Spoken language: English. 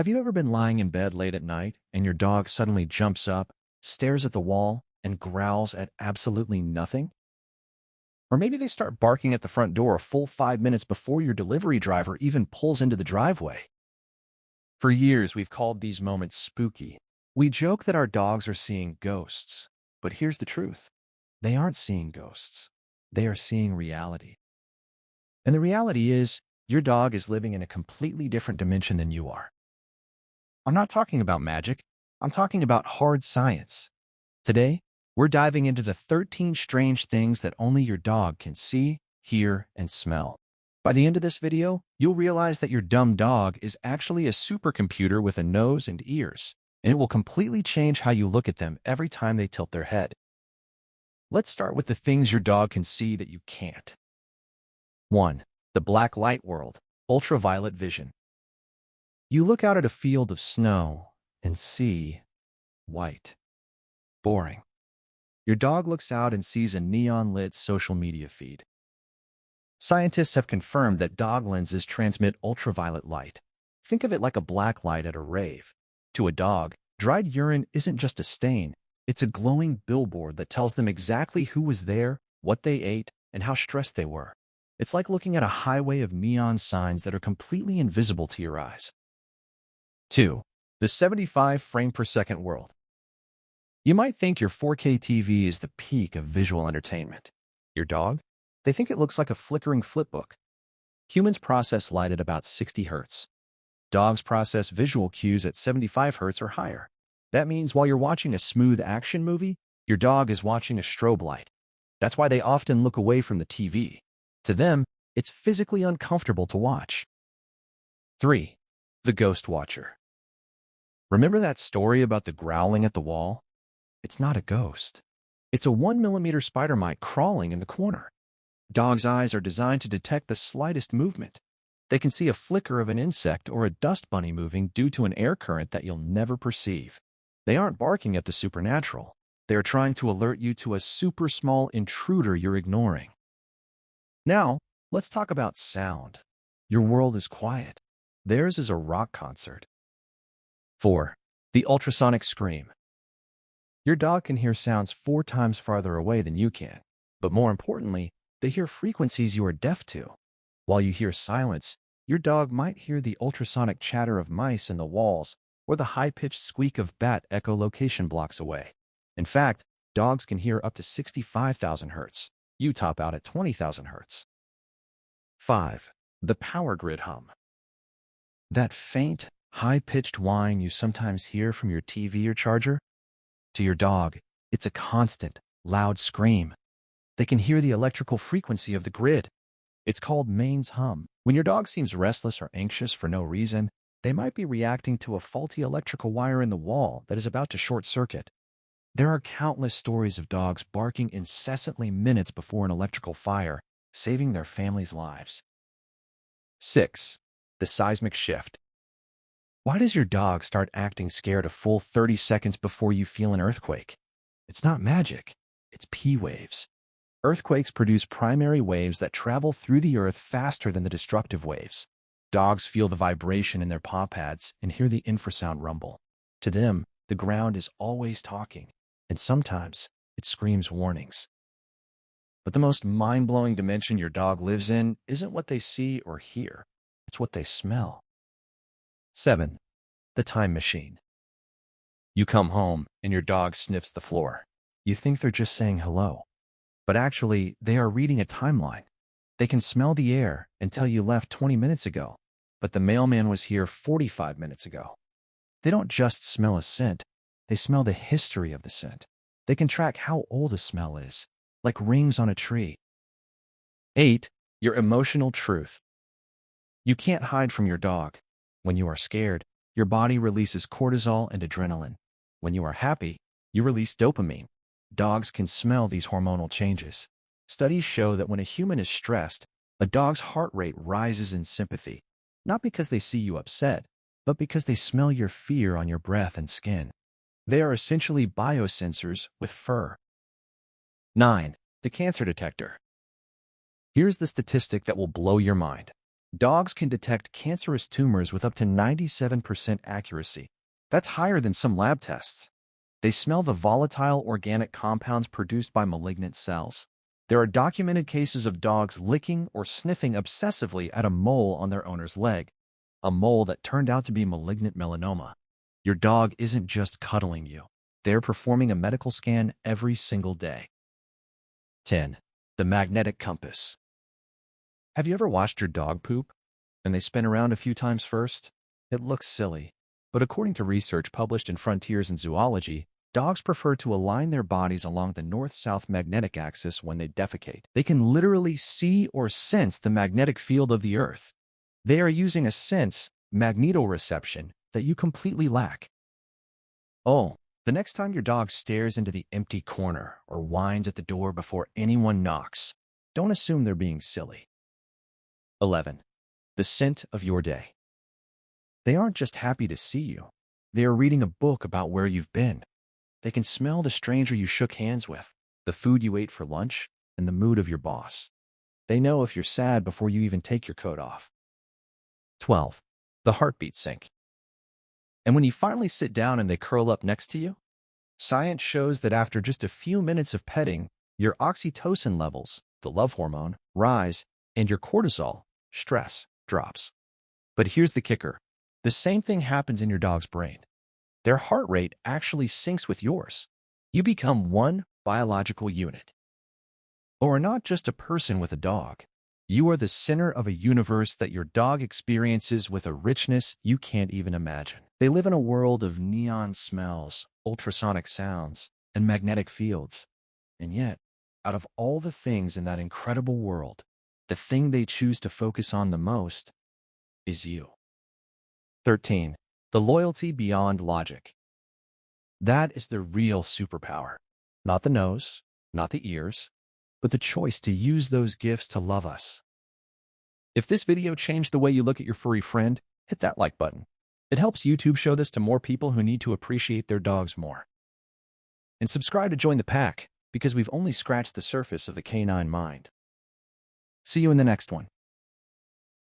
Have you ever been lying in bed late at night and your dog suddenly jumps up, stares at the wall, and growls at absolutely nothing? Or maybe they start barking at the front door a full 5 minutes before your delivery driver even pulls into the driveway. For years, we've called these moments spooky. We joke that our dogs are seeing ghosts, but here's the truth. They aren't seeing ghosts. They are seeing reality. And the reality is, your dog is living in a completely different dimension than you are. I'm not talking about magic. I'm talking about hard science. Today, we're diving into the 13 strange things that only your dog can see, hear, and smell. By the end of this video, you'll realize that your dumb dog is actually a supercomputer with a nose and ears, and it will completely change how you look at them every time they tilt their head. Let's start with the things your dog can see that you can't. 1. The black light world, ultraviolet vision. You look out at a field of snow and see white. Boring. Your dog looks out and sees a neon-lit social media feed. Scientists have confirmed that dog lenses transmit ultraviolet light. Think of it like a black light at a rave. To a dog, dried urine isn't just a stain. It's a glowing billboard that tells them exactly who was there, what they ate, and how stressed they were. It's like looking at a highway of neon signs that are completely invisible to your eyes. 2. The 75 frame per second world. You might think your 4K TV is the peak of visual entertainment. Your dog? They think it looks like a flickering flipbook. Humans process light at about 60 Hz. Dogs process visual cues at 75 Hz or higher. That means while you're watching a smooth action movie, your dog is watching a strobe light. That's why they often look away from the TV. To them, it's physically uncomfortable to watch. 3. The ghost watcher. Remember that story about the growling at the wall? It's not a ghost. It's a 1mm spider mite crawling in the corner. Dogs' eyes are designed to detect the slightest movement. They can see a flicker of an insect or a dust bunny moving due to an air current that you'll never perceive. They aren't barking at the supernatural. They are trying to alert you to a super small intruder you're ignoring. Now, let's talk about sound. Your world is quiet. Theirs is a rock concert. 4. The ultrasonic scream. Your dog can hear sounds 4 times farther away than you can, but more importantly, they hear frequencies you are deaf to. While you hear silence, your dog might hear the ultrasonic chatter of mice in the walls or the high-pitched squeak of bat echolocation blocks away. In fact, dogs can hear up to 65,000 Hz. You top out at 20,000 Hz. 5. The power grid hum. That faint, high-pitched whine you sometimes hear from your TV or charger? To your dog, it's a constant, loud scream. They can hear the electrical frequency of the grid. It's called mains hum. When your dog seems restless or anxious for no reason, they might be reacting to a faulty electrical wire in the wall that is about to short circuit. There are countless stories of dogs barking incessantly minutes before an electrical fire, saving their families' lives. 6. The seismic shift. Why does your dog start acting scared a full 30 seconds before you feel an earthquake? It's not magic. It's P waves. Earthquakes produce primary waves that travel through the earth faster than the destructive waves. Dogs feel the vibration in their paw pads and hear the infrasound rumble. To them, the ground is always talking, and sometimes it screams warnings. But the most mind-blowing dimension your dog lives in isn't what they see or hear. It's what they smell. 7. The time machine. You come home and your dog sniffs the floor. You think they're just saying hello. But actually, they are reading a timeline. They can smell the air and tell you left 20 minutes ago, but the mailman was here 45 minutes ago. They don't just smell a scent. They smell the history of the scent. They can track how old a smell is, like rings on a tree. 8. Your emotional truth. You can't hide from your dog. When you are scared, your body releases cortisol and adrenaline. When you are happy, you release dopamine. Dogs can smell these hormonal changes. Studies show that when a human is stressed, a dog's heart rate rises in sympathy, not because they see you upset, but because they smell your fear on your breath and skin. They are essentially biosensors with fur. 9. The cancer detector. Here's the statistic that will blow your mind. Dogs can detect cancerous tumors with up to 97% accuracy. That's higher than some lab tests. They smell the volatile organic compounds produced by malignant cells. There are documented cases of dogs licking or sniffing obsessively at a mole on their owner's leg, a mole that turned out to be malignant melanoma. Your dog isn't just cuddling you. They're performing a medical scan every single day. 10. The magnetic compass. Have you ever watched your dog poop and they spin around a few times first? It looks silly, but according to research published in Frontiers in Zoology, dogs prefer to align their bodies along the north-south magnetic axis when they defecate. They can literally see or sense the magnetic field of the Earth. They are using a sense, magnetoreception, that you completely lack. Oh, the next time your dog stares into the empty corner or whines at the door before anyone knocks, don't assume they're being silly. 11. The scent of your day. They aren't just happy to see you. They are reading a book about where you've been. They can smell the stranger you shook hands with, the food you ate for lunch, and the mood of your boss. They know if you're sad before you even take your coat off. 12. The heartbeat sync. And when you finally sit down and they curl up next to you, science shows that after just a few minutes of petting, your oxytocin levels, the love hormone, rise, and your cortisol, stress, drops. But here's the kicker. The same thing happens in your dog's brain. Their heart rate actually syncs with yours. You become one biological unit. Or not just a person with a dog. You are the center of a universe that your dog experiences with a richness you can't even imagine. They live in a world of neon smells, ultrasonic sounds, and magnetic fields. And yet, out of all the things in that incredible world, the thing they choose to focus on the most is you. 13. The loyalty beyond logic. That is the real superpower. Not the nose, not the ears, but the choice to use those gifts to love us. If this video changed the way you look at your furry friend, hit that like button. It helps YouTube show this to more people who need to appreciate their dogs more. And subscribe to join the pack, because we've only scratched the surface of the canine mind. See you in the next one.